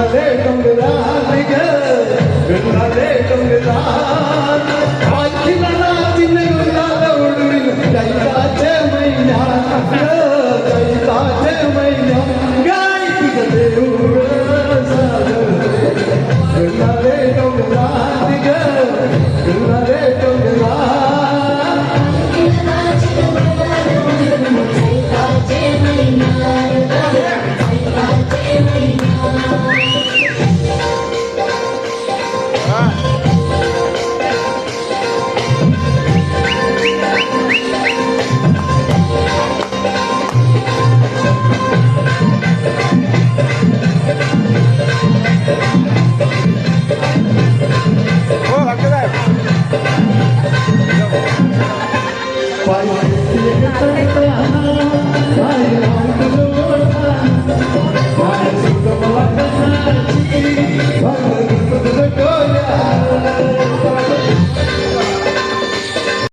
गणाले डोंगरात ग गणाले डोंगरात आखीला नाचीन गुलाल उडवीन चैताचे महिन्यात चैताचे महिन्यात गाय तुझं देऊळ गणाले डोंगरात ग गणाले डोंगरात Bye.